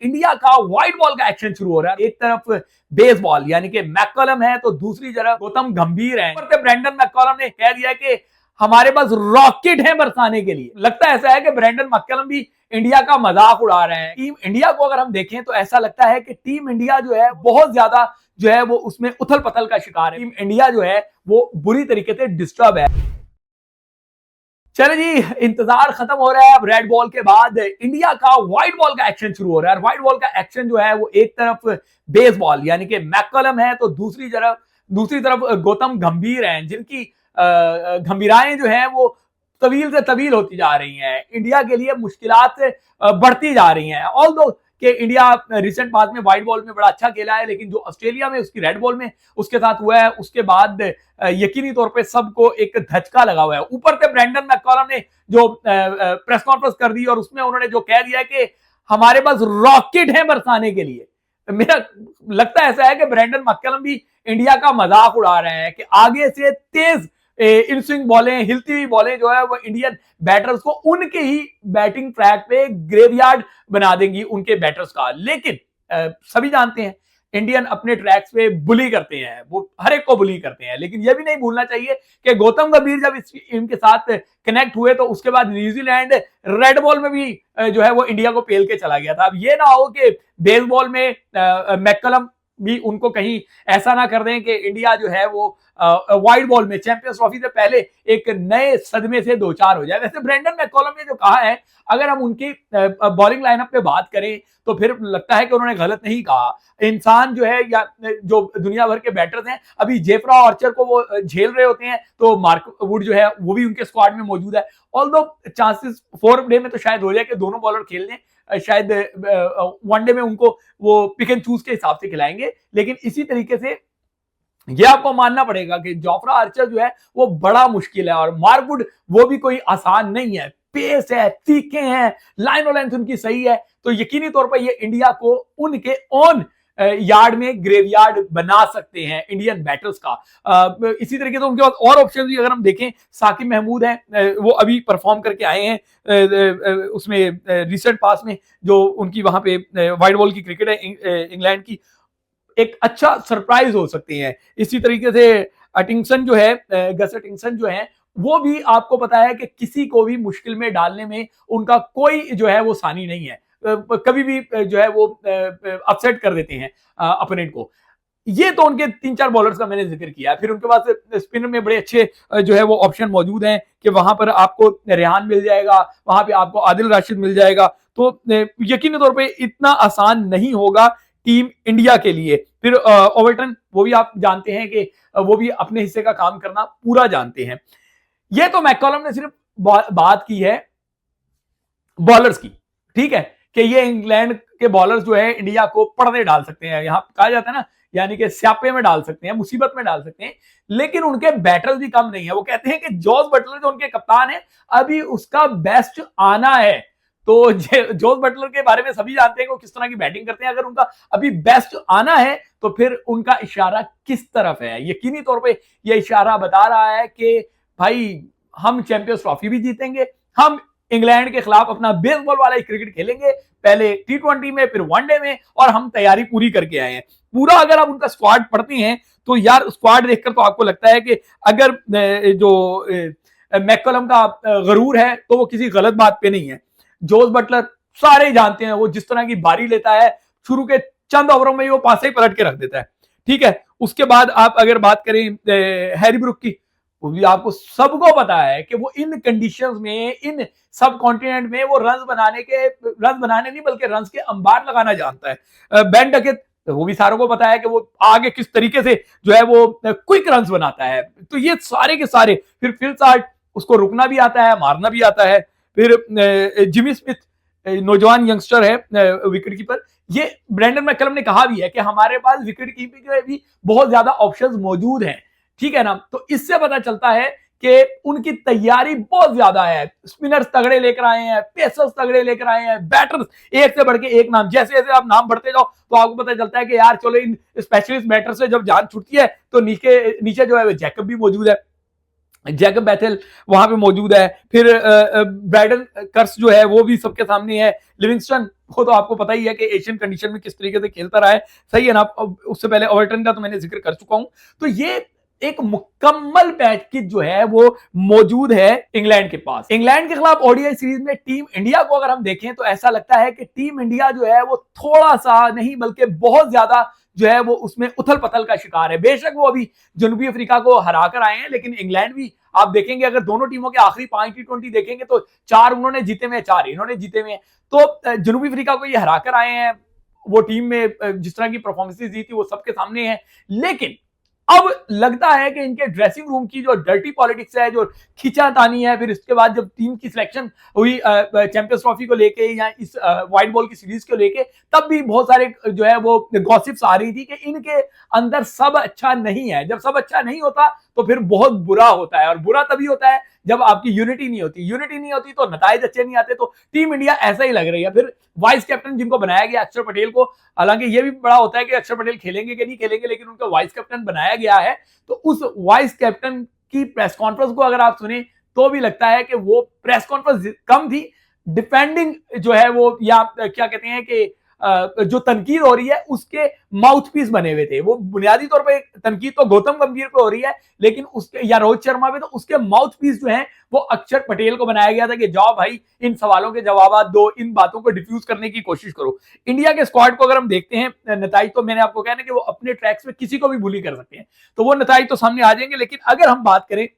India का white ball का action शुरू हो रहा है। एक तरफ बेसबॉल यानी कि मैककलम है तो दूसरी तरफ गौतम गंभीर है। ब्रेंडन मैककलम ने कह दिया कि हमारे पास रॉकेट है बरसाने के लिए। लगता ऐसा है कि ब्रेंडन मैककलम भी इंडिया का मजाक उड़ा रहे हैं। टीम इंडिया को अगर हम देखें तो ऐसा लगता है कि टीम इंडिया जो है बहुत ज्यादा जो है वो उसमें उथल पथल का शिकार है। टीम इंडिया जो है वो बुरी तरीके से डिस्टर्ब है। चलो जी, इंतजार खत्म हो रहा है। अब रेड बॉल के बाद इंडिया का व्हाइट बॉल का एक्शन शुरू हो रहा है। व्हाइट बॉल का एक्शन जो है वो एक तरफ बेसबॉल यानी कि मैककलम है तो दूसरी तरफ गौतम गंभीर हैं, जिनकी गंभीराएं जो है वो तवील से तवील होती जा रही हैं। इंडिया के लिए मुश्किलात बढ़ती जा रही हैं। ऑल्दो कि इंडिया रिसेंट पास में व्हाइट बॉल में बड़ा अच्छा खेला है, लेकिन जो ऑस्ट्रेलिया में उसकी रेड बॉल में उसके साथ हुआ है उसके बाद यकीनी तौर पे सबको एक धचका लगा हुआ है। ऊपर से ब्रेंडन मैककलम ने जो प्रेस कॉन्फ्रेंस कर दी और उसमें उन्होंने जो कह दिया कि हमारे पास रॉकेट है बरसाने के लिए। मेरा लगता ऐसा है कि ब्रेंडन मैककलम भी इंडिया का मजाक उड़ा रहे हैं कि आगे से तेज इन स्विंग बॉलें, हिलती हुई बॉलें जो है वो इंडियन बैटर्स को उनके ही बैटिंग ट्रैक पे ग्रेवयार्ड बना देंगी उनके बैटर्स का। लेकिन सभी जानते हैं इंडियन अपने ट्रैक्स पे बुली करते हैं, वो हर एक को बुली करते हैं। लेकिन यह भी नहीं भूलना चाहिए कि गौतम गंभीर जब इनके साथ कनेक्ट हुए तो उसके बाद न्यूजीलैंड रेड बॉल में भी जो है वो इंडिया को पेल के चला गया था। अब ये ना हो कि बेसबॉल में मैककलम भी उनको कहीं ऐसा ना कर दें कि इंडिया जो है वो व्हाइट बॉल में चैंपियंस ट्रॉफी से पहले एक नए सदमे से दो चार हो जाए। वैसे ब्रेंडन मैककलम ने जो कहा है, अगर हम उनकी बॉलिंग लाइनअप पे बात करें तो फिर लगता है कि उन्होंने गलत नहीं कहा। इंसान जो है या जो दुनिया भर के बैटर्स हैं, अभी जेफ्रा आर्चर को वो झेल रहे होते हैं तो मार्क वुड जो है वो भी उनके स्क्वाड में मौजूद है। ऑल्दो चांसेस 4 डे में तो शायद हो जाए कि दोनों बॉलर खेल लें, शायद वनडे में उनको वो पिक एंड चूज के हिसाब से खिलाएंगे। लेकिन इसी तरीके से ये आपको मानना पड़ेगा कि जोफ्रा आर्चर जो है वो बड़ा मुश्किल है और मार्कवुड वो भी कोई आसान नहीं है। पेस है, तीखे हैं, लाइन और लेंथ उनकी सही है, तो यकीनी तौर पर ये इंडिया को उनके ऑन यार्ड में ग्रेवयार्ड बना सकते हैं इंडियन बैटर्स का। इसी तरीके से उनके पास और ऑप्शन भी अगर हम देखें, साकिब महमूद हैं, वो अभी परफॉर्म करके आए हैं उसमें रिसेंट पास में जो उनकी वहां पे व्हाइट बॉल की क्रिकेट है इंग्लैंड की, एक अच्छा सरप्राइज हो सकती हैं। इसी तरीके से अटिंगसन जो है, गस अटिंगसन जो है, वो भी आपको पता है कि किसी को भी मुश्किल में डालने में उनका कोई जो है वो सानी नहीं है। कभी भी जो है वो अपसेट कर देते हैं अपोनेंट को। ये तो उनके 3-4 बॉलर्स का मैंने जिक्र किया। फिर उनके पास स्पिनर में बड़े अच्छे जो है वो ऑप्शन मौजूद हैं कि वहां पर आपको रेहान मिल जाएगा, वहां पे आपको आदिल राशिद मिल जाएगा। तो यकीनी तौर पे इतना आसान नहीं होगा टीम इंडिया के लिए। फिर ओवरटन, वो भी आप जानते हैं कि वो भी अपने हिस्से का काम करना पूरा जानते हैं। ये तो मैककलम ने सिर्फ बात की है बॉलर्स की, ठीक है, कि ये इंग्लैंड के बॉलर्स जो है इंडिया को पर्दे डाल सकते हैं, यहां कहा जाता है ना, यानी कि स्यापे में डाल सकते हैं, मुसीबत में डाल सकते हैं। लेकिन उनके बैटर्स भी कम नहीं है। वो कहते हैं कि जॉस बटलर जो उनके कप्तान है, अभी उसका बेस्ट आना है। तो जॉस बटलर के बारे में सभी जानते हैं कि वो किस तरह की बैटिंग करते हैं। अगर उनका अभी बेस्ट आना है तो फिर उनका इशारा किस तरफ है? यकीनी तौर पे यह इशारा बता रहा है कि भाई हम चैंपियंस ट्रॉफी भी जीतेंगे, हम इंग्लैंड के खिलाफ अपना बेसबॉल वाला क्रिकेट खेलेंगे, पहले T20 में फिर वनडे में, और हम तैयारी पूरी करके आए हैं। पूरा अगर आप उनका स्क्वाड पढ़ते हैं तो यार स्क्वाड देखकर तो आपको लगता है कि अगर जो मैककलम का गरूर है तो वो किसी गलत बात पे नहीं है। जॉस बटलर सारे जानते हैं, वो जिस तरह की बारी लेता है शुरू के चंद ओवरों में वो पासे ही पलट के रख देता है, ठीक है। उसके बाद आप अगर बात करें हैरी ब्रुक की, वो भी आपको सबको पता है कि वो इन कंडीशंस में, इन सब कॉन्टिनेंट में वो रन बनाने नहीं बल्कि रन के अंबार लगाना जानता है। बेन डकेट, वो भी सारों को पता है कि वो आगे किस तरीके से जो है वो क्विक रन बनाता है। तो ये सारे के सारे, फिर फिल साल्ट, उसको रुकना भी आता है, मारना भी आता है। फिर जिमी स्मिथ, नौजवान यंगस्टर है विकेट कीपर। ये ब्रेंडन मैककलम ने कहा भी है कि हमारे पास विकेट कीपिंग में भी बहुत ज्यादा ऑप्शंस मौजूद हैं, ठीक है ना। तो इससे पता चलता है कि उनकी तैयारी बहुत ज्यादा है। स्पिनर्स तगड़े लेकर आए हैं, पेसर्स तगड़े लेकर आए हैं, बैटर्स एक से बढ़ के एक नाम। जैसे जैसे आप नाम बढ़ते जाओ तो आपको पता चलता है कि यार चलो इन स्पेशलिस्ट बैटर से जब जान छूटती है तो नीचे जो है जैकब भी मौजूद है। जैकब बैथेल वहां पे मौजूद है, फिर ब्राइडन कर्स जो है वो भी सबके सामने है, लिविंगस्टन को तो आपको पता ही है कि एशियन कंडीशन में किस तरीके से खेलता रहा है, सही है ना। उससे पहले ओवर्टन का तो मैंने जिक्र कर चुका हूं। तो ये एक मुकम्मल पैकेज जो है वो मौजूद है इंग्लैंड के पास। इंग्लैंड के खिलाफ ओडीआई सीरीज में टीम इंडिया को अगर हम देखें तो ऐसा लगता है कि टीम इंडिया जो है वो थोड़ा सा नहीं बल्कि बहुत ज्यादा जो है वो उसमें उथल पथल का शिकार है। बेशक वो अभी जनूबी अफ्रीका को हराकर आए हैं, लेकिन इंग्लैंड भी आप देखेंगे, अगर दोनों टीमों के आखिरी 5 T20 देखेंगे तो 4 उन्होंने जीते हुए, 4 इन्होंने जीते हुए। तो जनूबी अफ्रीका को ये हराकर आए हैं, वो टीम में जिस तरह की परफॉर्मेंसेज दी थी वो सबके सामने है। लेकिन अब लगता है कि इनके ड्रेसिंग रूम की जो डर्टी पॉलिटिक्स है, जो खींचातानी है, फिर इसके बाद जब टीम की सिलेक्शन हुई चैंपियंस ट्रॉफी को लेके या इस व्हाइट बॉल की सीरीज को लेके, तब भी बहुत सारे जो है वो गॉसिप्स आ रही थी कि इनके अंदर सब अच्छा नहीं है। जब सब अच्छा नहीं होता तो फिर बहुत बुरा होता है, और बुरा तभी होता है जब आपकी यूनिटी नहीं होती। यूनिटी नहीं होती तो नताइज अच्छे नहीं आते। तो टीम इंडिया ऐसा ही लग रही है। फिर वाइस कैप्टन जिनको बनाया गया अक्षर पटेल को, हालांकि ये भी बड़ा होता है कि अक्षर पटेल खेलेंगे कि नहीं खेलेंगे, लेकिन उनका वाइस कैप्टन बनाया गया है। तो उस वाइस कैप्टन की प्रेस कॉन्फ्रेंस को अगर आप सुने तो भी लगता है कि वो प्रेस कॉन्फ्रेंस कम थी, डिफेंडिंग जो है वो, या क्या कहते हैं कि जो तनकीद हो रही है उसके माउथपीस बने हुए थे। वो बुनियादी तौर पे तनकीद तो गौतम गंभीर पे हो रही है, लेकिन उसके या रोहित शर्मा पे, तो उसके माउथपीस जो है वो अक्षर पटेल को बनाया गया था कि जाओ भाई इन सवालों के जवाब दो, इन बातों को डिफ्यूज करने की कोशिश करो। इंडिया के स्क्वाड को अगर हम देखते हैं नताइज, तो मैंने आपको कहना कि वो अपने ट्रैक्स में किसी को भी बुली कर सकते हैं, तो वो नताइज तो सामने आ जाएंगे। लेकिन अगर हम बात करें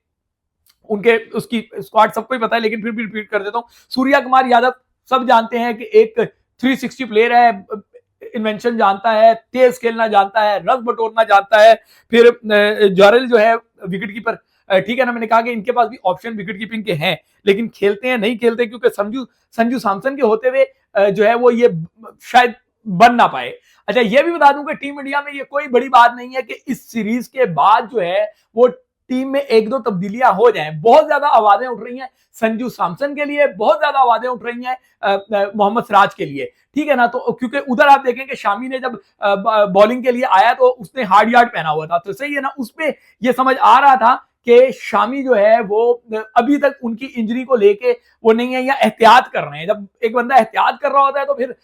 उनके, उसकी स्क्वाड सबको ही पता है, लेकिन फिर भी रिपीट कर देता हूं। सूर्या कुमार यादव सब जानते हैं कि एक 360 प्लेयर है, इन्वेंशन जानता है, तेज खेलना जानता है, रस बटोरना जानता है। फिर जॉरेल जो है विकेट कीपर, ठीक है ना, मैंने कहा कि इनके पास भी ऑप्शन विकेट कीपिंग के हैं, लेकिन खेलते हैं नहीं खेलते, क्योंकि संजू सैमसन के होते हुए जो है वो ये शायद बन ना पाए। अच्छा, ये भी बता दूं कि टीम इंडिया में ये कोई बड़ी बात नहीं है कि इस सीरीज के बाद जो है वो टीम में एक दो तब्दीलियां हो जाएं। बहुत ज्यादा आवाजें उठ रही हैं संजू सैमसन के लिए, बहुत ज्यादा आवाजें उठ रही हैं मोहम्मद सिराज के लिए, ठीक है ना। तो क्योंकि उधर आप देखें कि शामी ने जब बॉलिंग के लिए आया तो उसने हार्ड यार्ड पहना हुआ था, तो सही है ना, उसमें यह समझ आ रहा था कि शामी जो है वो अभी तक उनकी इंजरी को लेके वो नहीं है, या एहतियात कर रहे हैं। जब एक बंदा एहतियात कर रहा होता है तो फिर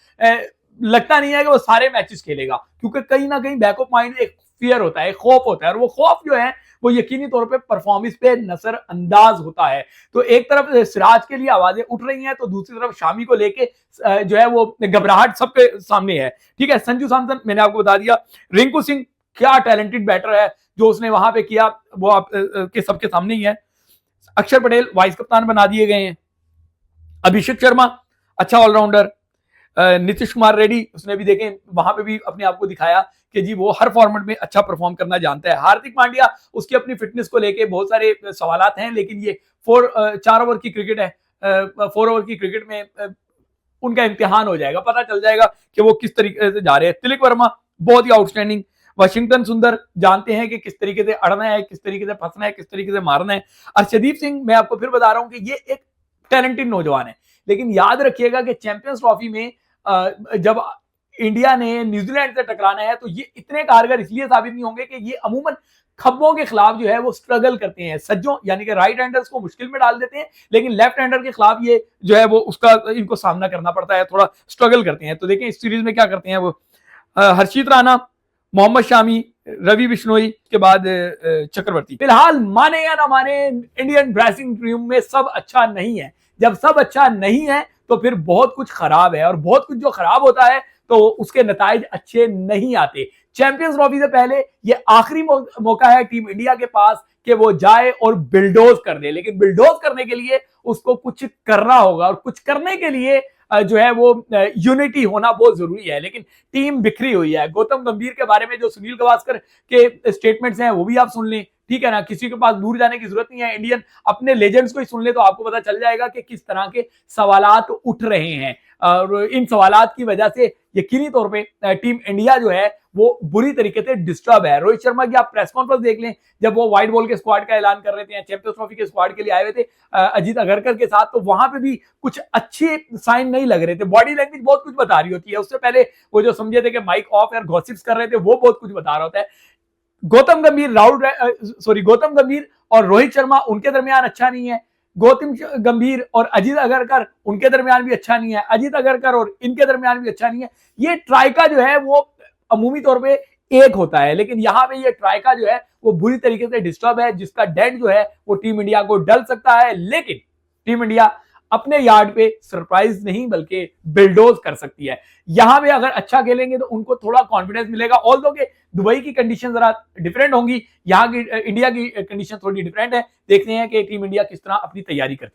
लगता नहीं है कि वो सारे मैचेस खेलेगा, क्योंकि कहीं ना कहीं बैक ऑफ माइंड एक फियर होता है, खौफ होता है, और वो खौफ जो है वो यकीनी तौर पे परफॉर्मेंस पे नजरअंदाज होता है। तो एक तरफ सिराज के लिए आवाजें उठ रही हैं, तो दूसरी तरफ शामी को लेके जो है वो घबराहट सबके सामने है, ठीक है। संजू सैमसन मैंने आपको बता दिया। रिंकू सिंह क्या टैलेंटेड बैटर है, जो उसने वहां पे किया वो आप के सबके सामने ही है। अक्षर पटेल वाइस कप्तान बना दिए गए हैं। अभिषेक शर्मा अच्छा ऑलराउंडर। नीतीश कुमार रेड्डी, उसने भी देखें वहां पे भी अपने आप को दिखाया कि जी वो हर फॉर्मेट में अच्छा परफॉर्म करना जानता है। हार्दिक पांड्या, उसकी अपनी फिटनेस को लेके बहुत सारे सवालात हैं, लेकिन ये 4 ओवर की क्रिकेट है, 4 ओवर की क्रिकेट में उनका इम्तिहान हो जाएगा, पता चल जाएगा कि वो किस तरीके से जा रहे हैं। तिलक वर्मा बहुत ही आउटस्टैंडिंग। वाशिंगटन सुंदर जानते हैं कि किस तरीके से अड़ना है, किस तरीके से फंसना है, किस तरीके से मारना है। अर्शदीप सिंह, मैं आपको फिर बता रहा हूं कि ये एक टैलेंटेड नौजवान है, लेकिन याद रखिएगा कि चैंपियंस ट्रॉफी में जब इंडिया ने न्यूजीलैंड से टकराना है तो ये इतने कारगर इसलिए साबित नहीं होंगे कि ये अमूमन खब्बों के खिलाफ जो है वो स्ट्रगल करते हैं, सज्जों यानी कि राइट हैंडर्स को मुश्किल में डाल देते हैं, लेकिन लेफ्ट हैंडर के खिलाफ ये जो है वो उसका इनको सामना करना पड़ता है, थोड़ा स्ट्रगल करते हैं। तो देखें इस सीरीज में क्या करते हैं वो। हर्षित राणा, मोहम्मद शामी, रवि बिश्नोई के बाद चक्रवर्ती। फिलहाल माने या ना माने, इंडियन ड्रेसिंग रूम में सब अच्छा नहीं है। जब सब अच्छा नहीं है तो फिर बहुत कुछ खराब है, और बहुत कुछ जो खराब होता है तो उसके नताइज अच्छे नहीं आते। चैंपियंस ट्रॉफी से पहले ये आखिरी मौका है टीम इंडिया के पास कि वो जाए और बिल्डोज कर दे, लेकिन बिल्डोज करने के लिए उसको कुछ करना होगा, और कुछ करने के लिए जो है वो यूनिटी होना बहुत जरूरी है। लेकिन टीम बिखरी हुई है। गौतम गंभीर के बारे में जो सुनील गावस्कर के स्टेटमेंट्स हैं वो भी आप सुन लें, ठीक है ना, किसी के पास दूर जाने की जरूरत नहीं है। इंडियन अपने लेजेंड्स को ही सुन ले तो आपको पता चल जाएगा कि किस तरह के सवालात उठ रहे हैं, और इन सवालात की वजह से यकीनी तौर पे टीम इंडिया जो है वो बुरी तरीके से डिस्टर्ब है। रोहित शर्मा की आप प्रेस कॉन्फ्रेंस देख लें, जब वो व्हाइट बॉल के स्क्वाड का ऐलान कर रहे थे, चैंपियंस ट्रॉफी के स्क्वाड के लिए आए हुए थे अजीत अगरकर के साथ, तो वहां पे भी कुछ अच्छे साइन नहीं लग रहे थे। बॉडी लैंग्वेज बहुत कुछ बता रही होती है, उससे पहले वो जो समझे थे कि माइक ऑफ और गॉसिप्स कर रहे थे, वो बहुत कुछ बता रहा होता है। गौतम गंभीर और रोहित शर्मा उनके दरमियान अच्छा नहीं है, गौतम गंभीर और अजीत अगरकर उनके दरमियान भी अच्छा नहीं है, अजीत अगरकर और इनके दरमियान भी अच्छा नहीं है। ये ट्राइका जो है वो अमूमी तौर पे एक होता है, लेकिन यहां पे ये ट्राइका जो है वो बुरी तरीके से डिस्टर्ब है, जिसका डेंट जो है वो टीम इंडिया को डल सकता है। लेकिन टीम इंडिया अपने यार्ड पे सरप्राइज नहीं बल्कि बिल्डोज कर सकती है। यहां पे अगर अच्छा खेलेंगे तो उनको थोड़ा कॉन्फिडेंस मिलेगा। ऑल्दो के दुबई की कंडीशन जरा डिफरेंट होंगी, यहाँ की इंडिया की कंडीशन थोड़ी डिफरेंट है। देखते हैं कि टीम इंडिया किस तरह अपनी तैयारी करती है।